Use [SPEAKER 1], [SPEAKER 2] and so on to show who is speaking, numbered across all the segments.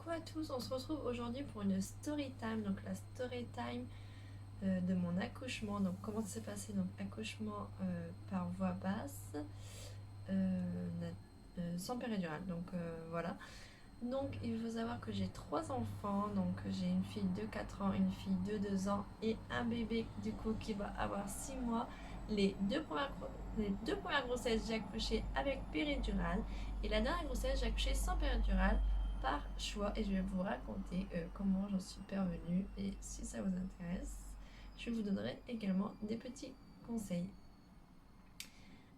[SPEAKER 1] Coucou à tous, on se retrouve aujourd'hui pour une story time, donc la story time de mon accouchement. Donc comment ça s'est passé? Donc accouchement par voie basse, sans péridurale, donc voilà. Donc il faut savoir que j'ai 3 enfants, donc j'ai une fille de 4 ans, une fille de 2 ans et un bébé du coup qui va avoir 6 mois. Les deux premières grossesses, j'ai accouché avec péridurale et la dernière grossesse, j'ai accouché sans péridurale par choix et je vais vous raconter comment j'en suis parvenue et si ça vous intéresse, je vous donnerai également des petits conseils.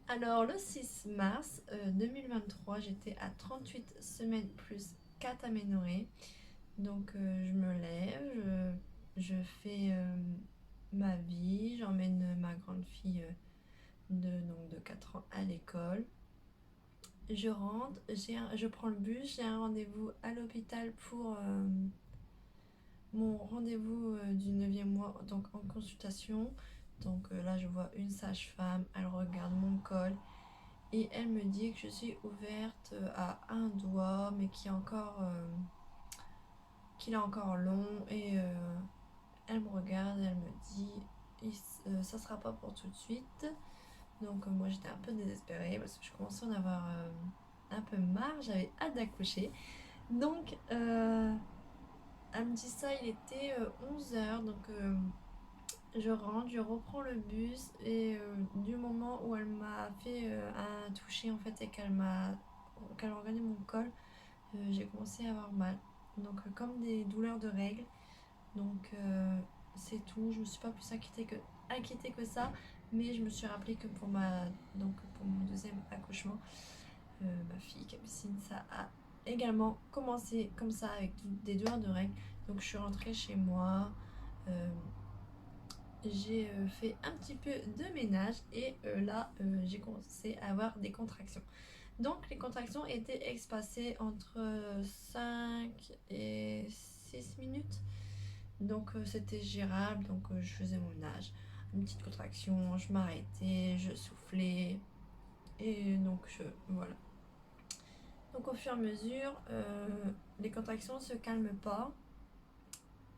[SPEAKER 1] Alors le 6 mars 2023, j'étais à 38 semaines plus 4 aménorrhées. Donc je me lève, je fais ma vie, j'emmène ma grande fille de 4 ans à l'école. Je rentre, je prends le bus, j'ai un rendez-vous à l'hôpital pour mon rendez-vous du 9e mois, donc en consultation. Donc là je vois une sage-femme, elle regarde mon col et elle me dit que je suis ouverte à un doigt mais qu'il est encore long et elle me regarde et elle me dit ça sera pas pour tout de suite. Donc moi j'étais un peu désespérée parce que je commençais à en avoir un peu marre, j'avais hâte d'accoucher. Donc elle me dit ça, il était 11h, donc je rentre, je reprends le bus et du moment où elle m'a fait un toucher en fait et qu'elle a regardé mon col, j'ai commencé à avoir mal. Donc comme des douleurs de règles. Donc c'est tout, je me suis pas plus inquiétée que ça, mais je me suis rappelé que pour mon deuxième accouchement, ma fille Capucine, ça a également commencé comme ça avec des douleurs de règles. Donc je suis rentrée chez moi, j'ai fait un petit peu de ménage et là j'ai commencé à avoir des contractions. Donc les contractions étaient espacées entre 5 et 6 minutes. Donc c'était gérable, donc je faisais mon ménage, une petite contraction, je m'arrêtais, je soufflais et donc voilà. Donc au fur et à mesure, les contractions ne se calment pas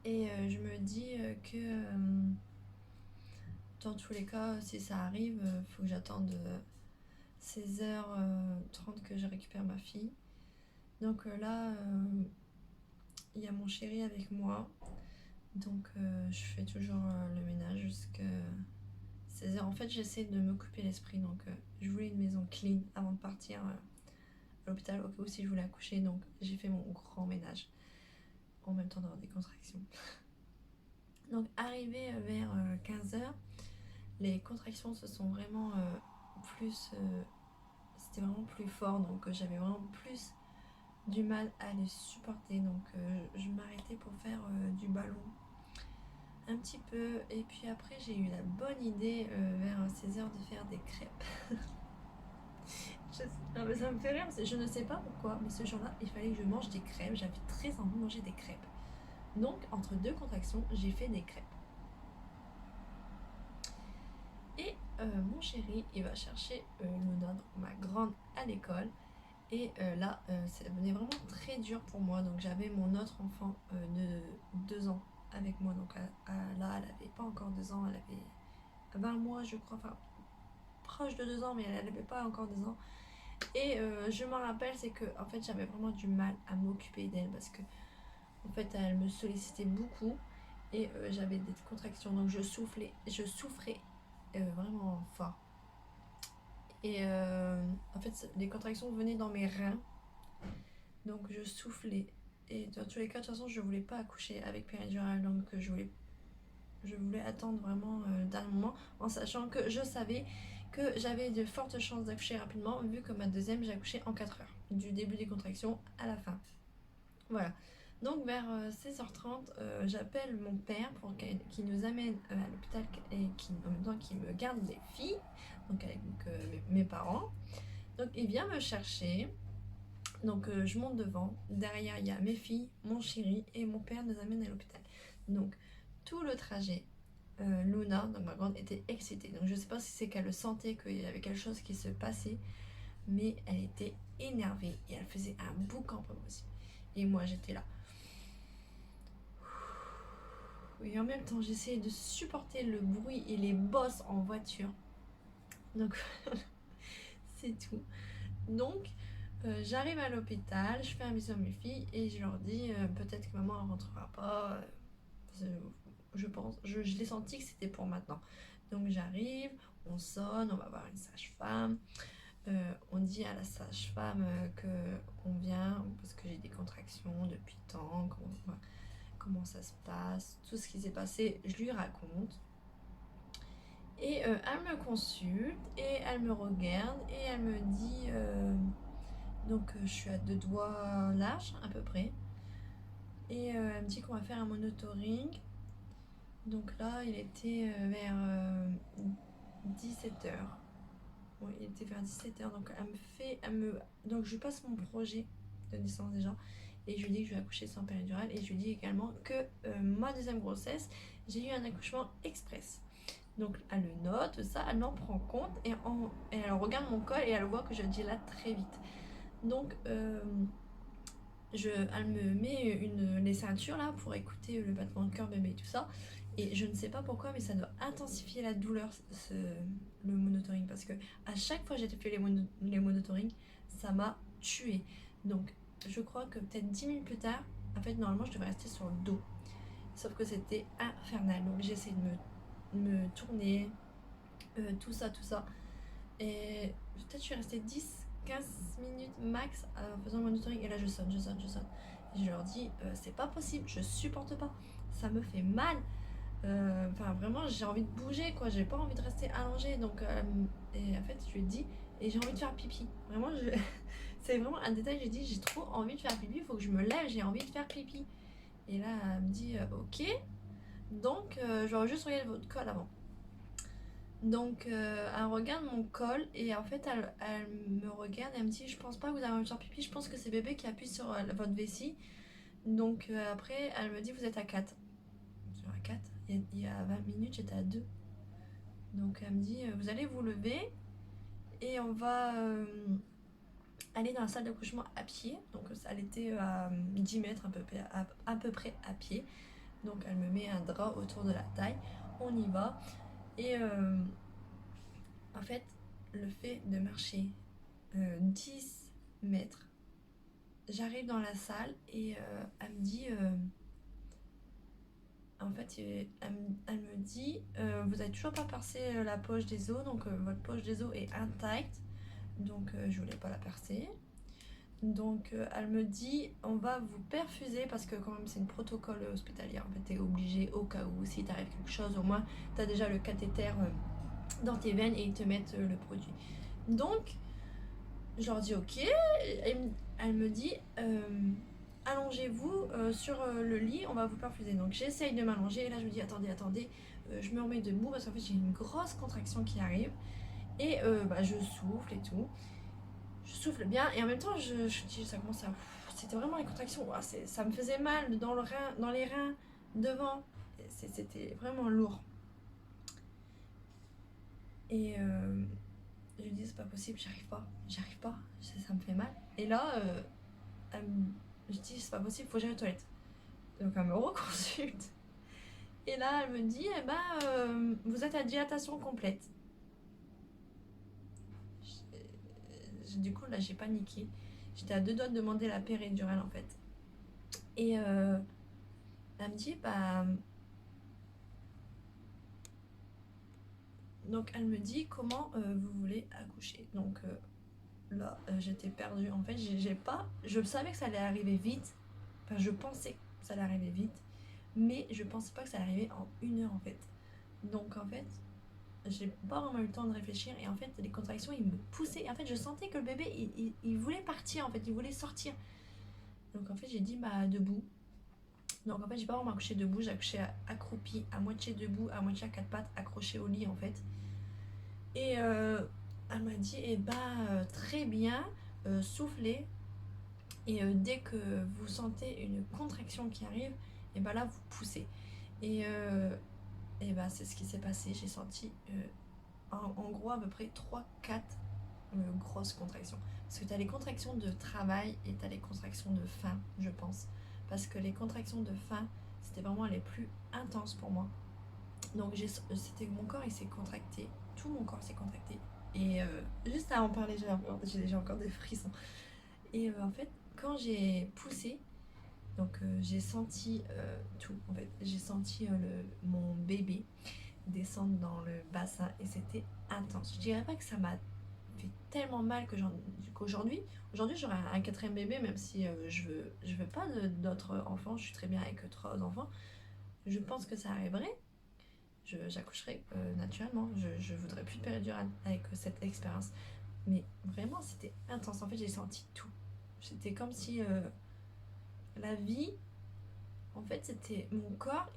[SPEAKER 1] et je me dis que dans tous les cas, si ça arrive, il faut que j'attende 16h30 que je récupère ma fille. Donc là, il y a mon chéri avec moi. Donc je fais toujours le ménage jusqu'à 16h. En fait, j'essaie de me couper l'esprit. Donc je voulais une maison clean avant de partir à l'hôpital au cas où si je voulais accoucher. Donc j'ai fait mon grand ménage en même temps d'avoir des contractions. Donc arrivé vers 15h, les contractions se sont vraiment plus... c'était vraiment plus fort. Donc j'avais vraiment plus du mal à les supporter. Donc je m'arrêtais pour faire du ballon un petit peu et puis après j'ai eu la bonne idée vers 16h de faire des crêpes. Non, mais ça me fait rire, je ne sais pas pourquoi, mais ce jour-là il fallait que je mange des crêpes, j'avais très envie de manger des crêpes. Donc entre deux contractions j'ai fait des crêpes. Et mon chéri il va chercher Luna, donc ma grande, à l'école. Et là ça devenait vraiment très dur pour moi, donc j'avais mon autre enfant de 2 ans avec moi. Donc là elle avait pas encore 2 ans, elle avait 20 mois je crois, enfin proche de 2 ans, mais elle n'avait pas encore 2 ans. Et je me rappelle, c'est que en fait j'avais vraiment du mal à m'occuper d'elle parce que en fait elle me sollicitait beaucoup et j'avais des contractions, donc je souffrais vraiment fort. Et en fait les contractions venaient dans mes reins, donc je soufflais. Et dans tous les cas, de toute façon, je voulais pas accoucher avec péridurale, donc je voulais attendre vraiment d'un moment, en sachant que je savais que j'avais de fortes chances d'accoucher rapidement, vu que ma deuxième, j'ai accouché en 4 heures, du début des contractions à la fin. Voilà. Donc vers 16h30, j'appelle mon père pour qu'il nous amène à l'hôpital et en même temps qu'il me garde les filles, donc avec mes parents. Donc il vient me chercher. Donc je monte devant, derrière il y a mes filles, mon chéri et mon père nous amène à l'hôpital. Donc tout le trajet, Luna, donc ma grande, était excitée. Donc je sais pas si c'est qu'elle sentait qu'il y avait quelque chose qui se passait, mais elle était énervée et elle faisait un boucan pas possible. Et moi j'étais là, et en même temps j'essayais de supporter le bruit et les bosses en voiture. Donc c'est tout. Donc j'arrive à l'hôpital, je fais un bisou à mes filles et je leur dis peut-être que maman ne rentrera pas. Je pense, je l'ai senti que c'était pour maintenant. Donc j'arrive, on sonne, on va voir une sage-femme. On dit à la sage-femme qu'on vient parce que j'ai des contractions depuis tant, comment ça se passe, tout ce qui s'est passé, je lui raconte. Et elle me consulte et elle me regarde et elle me dit donc je suis à 2 doigts larges à peu près. Et elle me dit qu'on va faire un monitoring. Donc là, il était vers 17h. Oui, il était vers 17h. Donc donc je lui passe mon projet de naissance déjà. Et je lui dis que je vais accoucher sans péridurale. Et je lui dis également que ma deuxième grossesse, j'ai eu un accouchement express. Donc elle le note, ça, elle en prend compte. Et elle regarde mon col et elle voit que je dilate très vite. Donc elle me met les ceintures là pour écouter le battement de cœur bébé et tout ça. Et je ne sais pas pourquoi, mais ça doit intensifier la douleur, le monitoring. Parce que à chaque fois que j'ai fait les monitorings, ça m'a tué. Donc je crois que peut-être 10 minutes plus tard, en fait normalement je devais rester sur le dos. Sauf que c'était infernal. Donc j'ai essayé de me tourner, tout ça. Et peut-être je suis restée 10-15 minutes max en faisant le monitoring. Et là je sonne. Et je leur dis, c'est pas possible, je supporte pas. Ça me fait mal. Enfin vraiment j'ai envie de bouger quoi, j'ai pas envie de rester allongée. Donc et en fait je lui ai dit et j'ai envie de faire pipi. Vraiment c'est vraiment un détail, j'ai dit j'ai trop envie de faire pipi, il faut que je me lève, j'ai envie de faire pipi. Et là elle me dit ok. Donc je vais juste regarder votre col avant. Donc elle regarde mon col et en fait elle me regarde et elle me dit je pense pas que vous avez envie de faire pipi, je pense que c'est bébé qui appuie sur votre vessie. Donc après elle me dit vous êtes à 4. Sur à 4, il y a 20 minutes j'étais à 2. Donc elle me dit vous allez vous lever et on va aller dans la salle d'accouchement à pied. Donc elle était à 10 mètres à peu près à pied. Donc elle me met un drap autour de la taille, on y va. Et en fait le fait de marcher 10 mètres, j'arrive dans la salle et elle me dit en fait elle me dit vous n'avez toujours pas percé la poche des os, donc votre poche des os est intacte, donc je voulais pas la percer. Donc elle me dit on va vous perfuser parce que quand même c'est une protocole hospitalière, en fait t'es obligé au cas où si t'arrive quelque chose, au moins t'as déjà le cathéter dans tes veines et ils te mettent le produit. Donc je leur dis ok, elle me dit allongez-vous sur le lit, on va vous perfuser. Donc j'essaye de m'allonger et là je me dis attendez, je me remets debout parce qu'en fait j'ai une grosse contraction qui arrive et je souffle et tout. Je souffle bien et en même temps je dis ça commence à... C'était vraiment les contractions, ça me faisait mal dans les reins, devant. C'était vraiment lourd. Et je lui dis c'est pas possible, j'arrive pas, ça me fait mal. Et là je dis c'est pas possible, faut que j'aille aux toilettes. Donc elle me reconsulte. Et là elle me dit vous êtes à dilatation complète. Du coup là j'ai paniqué. J'étais à 2 doigts de demander la péridurale en fait. Et elle me dit donc elle me dit comment vous voulez accoucher. Donc là j'étais perdue en fait, je savais que ça allait arriver vite. Enfin je pensais que ça allait arriver vite, mais je pensais pas que ça allait arriver en 1 heure en fait. Donc en fait j'ai pas vraiment eu le temps de réfléchir et en fait les contractions ils me poussaient et en fait je sentais que le bébé il voulait partir en fait, il voulait sortir. Donc en fait j'ai dit debout. Donc en fait j'ai pas vraiment accouché debout, j'ai accouché accroupi, à moitié debout, à moitié à 4 pattes, accroché au lit en fait. Et elle m'a dit très bien, soufflez et dès que vous sentez une contraction qui arrive, et là vous poussez. Et c'est ce qui s'est passé, j'ai senti en gros à peu près 3-4 grosses contractions. Parce que tu as les contractions de travail et tu as les contractions de faim, je pense. Parce que les contractions de faim, c'était vraiment les plus intenses pour moi. Donc c'était mon corps il s'est contracté, tout mon corps s'est contracté. Et juste à en parler, j'ai déjà encore des frissons. Et en fait, quand j'ai poussé, donc j'ai senti tout. En fait, j'ai senti mon bébé descendre dans le bassin et c'était intense. Je dirais pas que ça m'a fait tellement mal qu'aujourd'hui j'aurais un quatrième bébé, même si je veux pas d'autres enfants. Je suis très bien avec 3 enfants. Je pense que ça arriverait. J'accoucherai naturellement. Je voudrais plus de péridurale avec cette expérience. Mais vraiment, c'était intense. En fait, j'ai senti tout. C'était comme si la vie, en fait, c'était mon corps.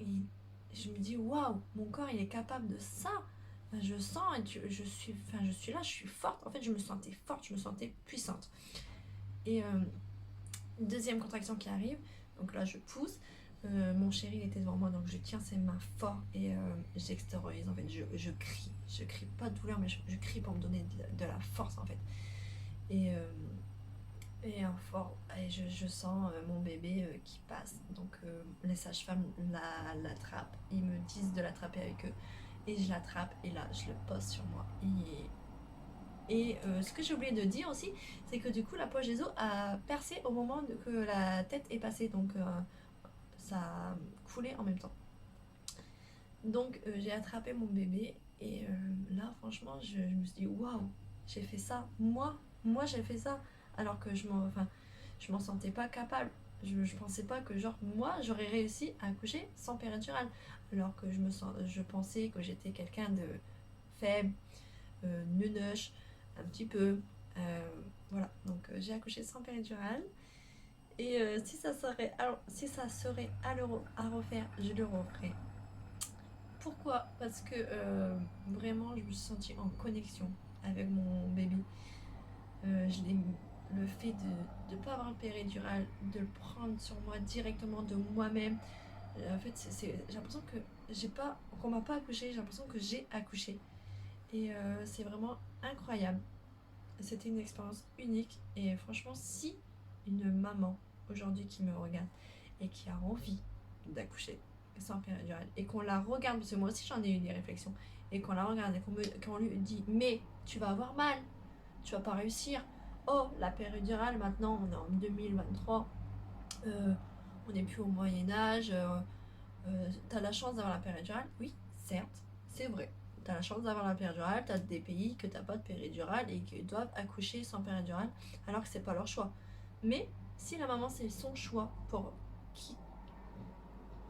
[SPEAKER 1] Je me dis, waouh, mon corps, il est capable de ça. Je sens, je suis là, je suis forte. En fait, je me sentais forte, je me sentais puissante. Et deuxième contraction qui arrive. Donc là, je pousse. Mon chéri il était devant moi, donc je tiens ses mains fort et j'extériorise. En fait, je crie pas de douleur, mais je crie pour me donner de la force en fait. Et je sens mon bébé qui passe. Donc les sages-femmes l'attrapent. Ils me disent de l'attraper avec eux. Et je l'attrape et là, je le pose sur moi. Et ce que j'ai oublié de dire aussi, c'est que du coup, la poche des os a percé au moment que la tête est passée. Donc ça a coulé en même temps. Donc j'ai attrapé mon bébé. Et là, franchement, je me suis dit, waouh, j'ai fait ça. Moi j'ai fait ça. Alors que je m'en sentais pas capable. Je pensais pas que genre moi j'aurais réussi à accoucher sans péridurale. Alors que je pensais que j'étais quelqu'un de faible, nunuche, un petit peu. Voilà, donc j'ai accouché sans péridurale. Et si ça serait à refaire, je le referais. Pourquoi? Parce que vraiment je me suis sentie en connexion avec mon bébé. Je l'ai Le fait de ne pas avoir le péridurale, de le prendre sur moi directement de moi-même. En fait, j'ai l'impression que qu'on m'a pas accouché, j'ai l'impression que j'ai accouché. Et c'est vraiment incroyable. C'était une expérience unique. Et franchement, si une maman aujourd'hui qui me regarde et qui a envie d'accoucher sans péridurale et qu'on la regarde, parce que moi aussi j'en ai eu des réflexions, et qu'on la regarde et qu'on lui dit mais tu vas avoir mal, tu vas pas réussir. Oh, la péridurale, maintenant on est en 2023, on n'est plus au Moyen-Âge, t'as la chance d'avoir la péridurale. Oui, certes, c'est vrai. T'as la chance d'avoir la péridurale, t'as des pays que t'as pas de péridurale et qui doivent accoucher sans péridurale alors que c'est pas leur choix. Mais si la maman c'est son choix pour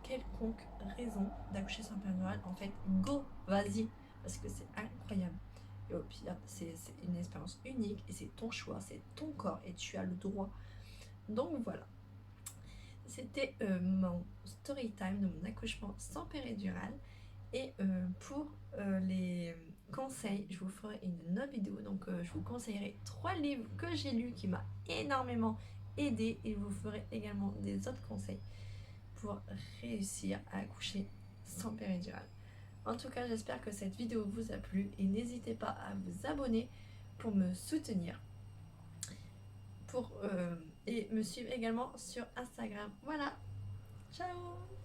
[SPEAKER 1] quelconque raison d'accoucher sans péridurale, en fait, go, vas-y, parce que c'est incroyable. Et au pire, c'est une expérience unique et c'est ton choix, c'est ton corps et tu as le droit. Donc voilà. C'était mon story time de mon accouchement sans péridurale. Et pour les conseils, je vous ferai une autre vidéo. Donc je vous conseillerai 3 livres que j'ai lus qui m'ont énormément aidé. Et je vous ferai également des autres conseils pour réussir à accoucher sans péridurale. En tout cas, j'espère que cette vidéo vous a plu. Et n'hésitez pas à vous abonner pour me soutenir. Et me suivre également sur Instagram. Voilà, ciao!